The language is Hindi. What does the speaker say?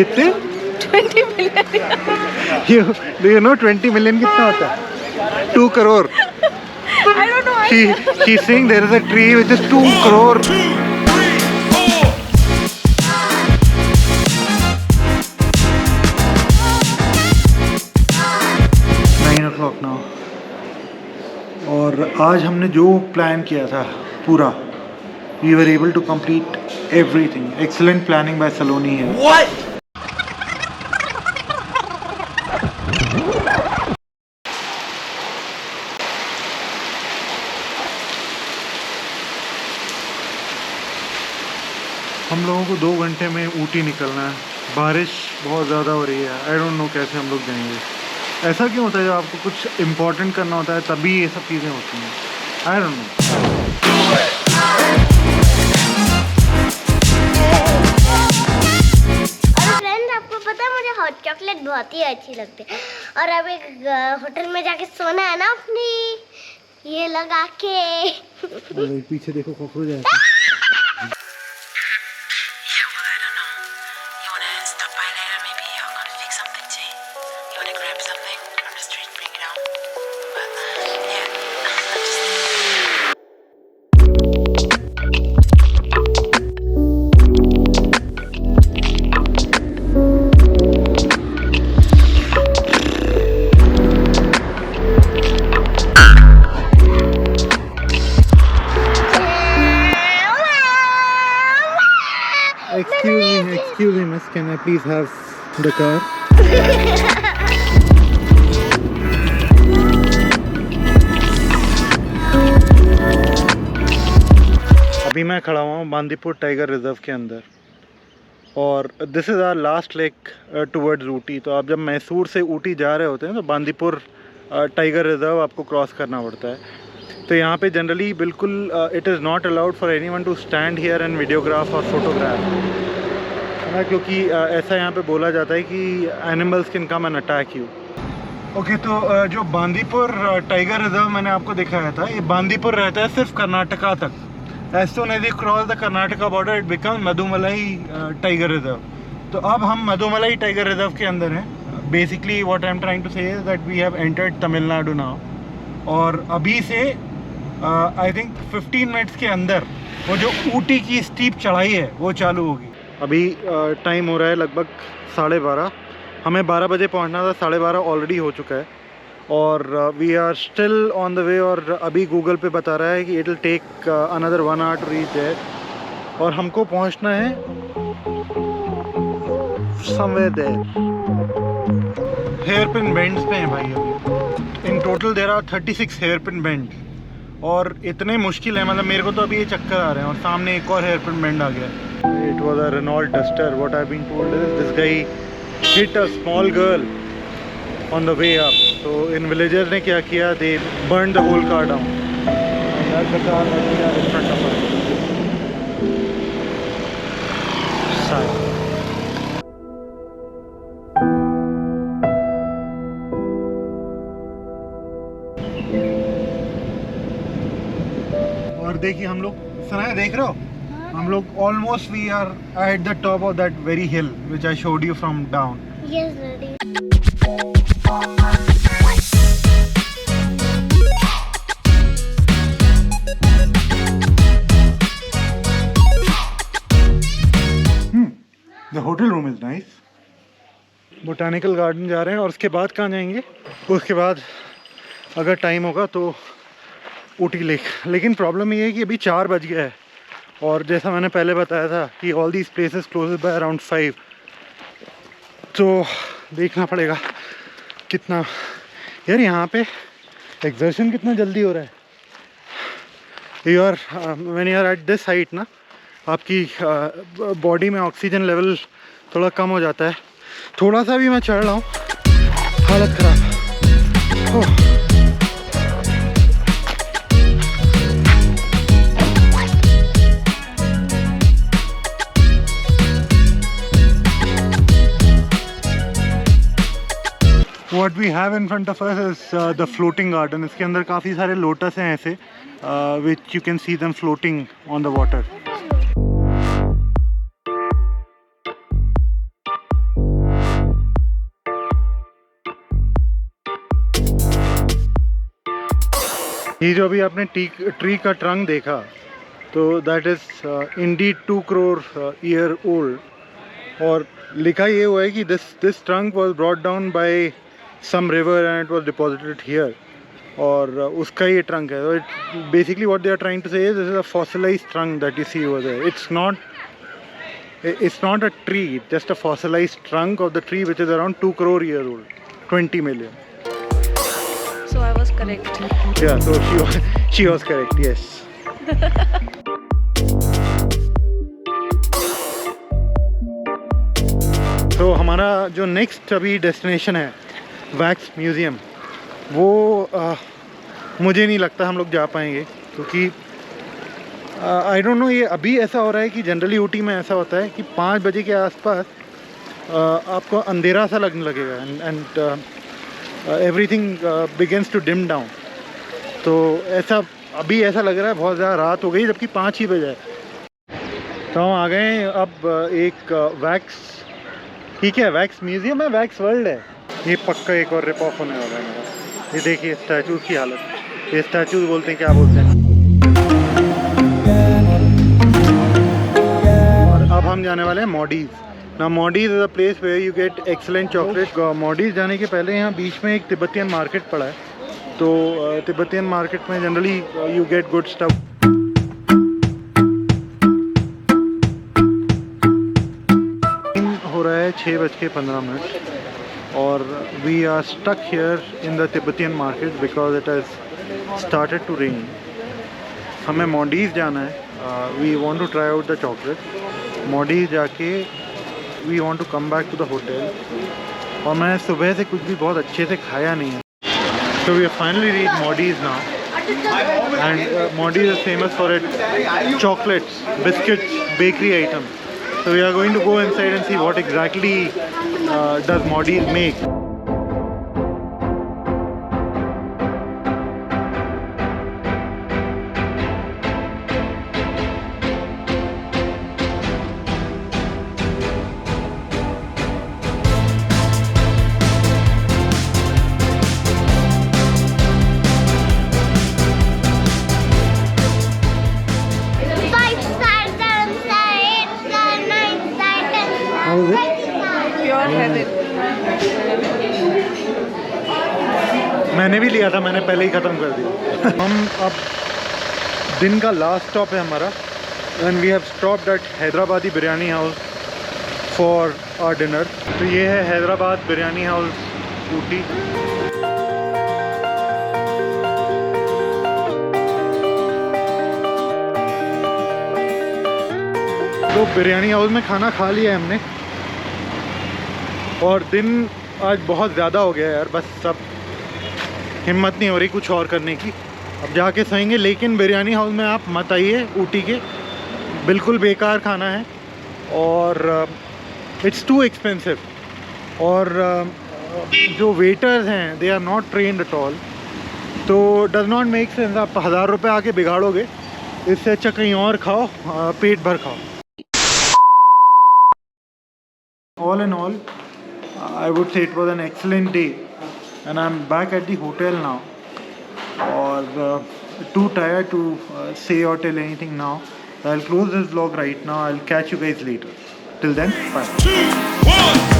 कितने? 20 million. Do you know 20 million कितना होता है? 2 crore. I don't know. She's saying there is a tree which is 2 crore. 9 o'clock now. और आज हमने जो प्लान किया था पूरा, we were able to complete everything. Excellent planning by Saloni here. What? हम लोगों को 2 घंटे में ऊटी निकलना है। बारिश बहुत ज़्यादा हो रही है। आई डोंट नो कैसे हम लोग जाएंगे। ऐसा क्यों होता है जब आपको कुछ इम्पोर्टेंट करना होता है तभी ये सब चीज़ें होती हैं? I don't know. आपको पता है मुझे हॉट चॉकलेट बहुत ही अच्छी लगती है और अब एक होटल में जाके सोना है ना अपनी ये लगा के। पीछे देखो कॉकरोच है। Excuse me, miss, can I please have the car? अभी मैं खड़ा हुआ हूँ बांदीपुर टाइगर रिजर्व के अंदर और this is our last lake towards Ooty. तो आप जब मैसूर से ऊटी जा रहे होते हैं तो बांदीपुर टाइगर रिजर्व आपको क्रॉस करना पड़ता है। तो यहाँ पे जनरली बिल्कुल it is not allowed for anyone to stand here and videograph और फोटोग्राफ है ना, क्योंकि ऐसा यहाँ पे बोला जाता है कि animals can come and attack you. Okay, तो जो बांदीपुर टाइगर रिजर्व मैंने आपको दिखाया था, ये बांदीपुर रहता है सिर्फ कर्नाटका तक। As soon as you cross the Karnataka border it becomes Mudumalai tiger reserve. तो अब हम मधुमलाई टाइगर रिजर्व के अंदर हैं। Basically what I am trying to say is that we have entered Tamil Nadu now और अभी से आई थिंक 15 मिनट्स के अंदर वो जो ऊटी की स्टीप चढ़ाई है वो चालू होगी। अभी टाइम हो रहा है लगभग 12:30। हमें 12 बजे पहुंचना था, 12:30 ऑलरेडी हो चुका है और we are still on the way. और अभी गूगल पे बता रहा है कि it will take another 1 hour to reach there और हमको पहुंचना है somewhere there. Hair pin bends पे हैं भाई अभी। In total there are 36 hair pin bend और इतने मुश्किल है, मतलब मेरे को तो अभी ये चक्कर आ रहे हैं और सामने एक और हेयर पिन बेंड आ गया है। It was a Renault Duster. What I've been told is this guy hit a small girl on the way up. So in villagers ने क्या किया? They burned the whole car down. And that's the car that we are in front of us. Sad. और देखिए हम लोग सनाया देख रहे हो, हम लोग almost we are at the top of that very hill which I showed you from down. Yes daddy. The hotel room is nice. Botanical garden जा रहे हैं और उसके बाद कहाँ जाएंगे? उसके बाद अगर टाइम होगा तो ऊटी लेक। लेकिन प्रॉब्लम ये है कि अभी 4 बज गया है और जैसा मैंने पहले बताया था कि all these places close by around 5। तो देखना पड़ेगा कितना। यार यहाँ पे एक्सर्शन कितना जल्दी हो रहा है। You are when you are at this height ना, आपकी बॉडी में ऑक्सीजन लेवल थोड़ा कम हो जाता है। थोड़ा सा भी मैं चढ़ रहा हूँ हालत ख़राब। What we have in front of us is the floating garden. इसके अंदर काफ़ी सारे लोटस हैं ऐसे, which you can see them floating on the water. ये जो अभी आपने ट्री का ट्रंक देखा, तो that is indeed 2 crore year old. और लिखा ये हुआ है कि this trunk was brought down by some river and it was deposited here. और उसका ये ट्रंक है। तो basically what they are trying to say is this is a fossilised trunk that you see over there. It's not a tree, it's just a fossilized trunk of the tree which is around 2 crore years old, 20 million. So I was correct. Yeah, so she was correct, yes. तो हमारा जो नेक्स्ट अभी डेस्टिनेशन है वैक्स म्यूज़ियम, वो मुझे नहीं लगता हम लोग जा पाएंगे, क्योंकि आई डोंट नो ये अभी ऐसा हो रहा है कि जनरली ऊटी में ऐसा होता है कि 5 बजे के आसपास आपको अंधेरा सा लगने लगेगा and everything begins to dim down. तो ऐसा अभी ऐसा लग रहा है बहुत ज़्यादा रात हो गई, जबकि 5 ही बजे है। तो हम आ गए अब एक वैक्स, ठीक है वैक्स म्यूज़ियम है, वैक्स वर्ल्ड है। ये पक्का एक और रिप ऑफ होने वाला है मेरा। ये देखिए स्टैचूज़ की हालत, ये स्टैचूज़ बोलते हैं क्या बोलते हैं। अब हम जाने वाले हैं मॉडीज़। ना Moody's is a place where you get excellent chocolate. Moody's जाने के पहले यहाँ बीच में एक तिब्बतियन मार्केट पड़ा है, तो तिब्बतियन मार्केट में generally you get good stuff. हो रहा है 6:15 और we are stuck here in the Tibetan market because it has started to rain. हमें मॉडीज़ जाना है, we want to try out the chocolate. Moody's जाके we want to come back to the hotel. और मैंने सुबह से कुछ भी बहुत अच्छे से खाया नहीं है। So we have finally reached Modi's now, and Modi's is famous for its chocolates, biscuits, bakery items. So we are going to go inside and see what exactly does Modi's make. How is it? Pure heaven. मैंने भी लिया था, मैंने पहले ही ख़त्म कर दिया। हम अब दिन का लास्ट स्टॉप है हमारा, and we have stopped at Hyderabadi biryani house for our dinner. तो ये है हैदराबाद बिरयानी हाउस ऊटी। तो बिरयानी हाउस में खाना खा लिया है हमने, और दिन आज बहुत ज़्यादा हो गया यार, बस सब हिम्मत नहीं हो रही कुछ और करने की। अब जाके सोएंगे, लेकिन बिरयानी हाउस में आप मत आइए ऊटी के, बिल्कुल बेकार खाना है और इट्स टू एक्सपेंसिव। और जो वेटर्स हैं they are not trained at all, तो डज नॉट मेक सेंस। आप 1000 रुपये आके बिगाड़ोगे, इससे अच्छा कहीं और खाओ, पेट भर खाओ। All in all, I would say it was an excellent day, and I'm back at the hotel now. Or too tired to say or tell anything now. I'll close this vlog right now. I'll catch you guys later. Till then, bye. 2, 1.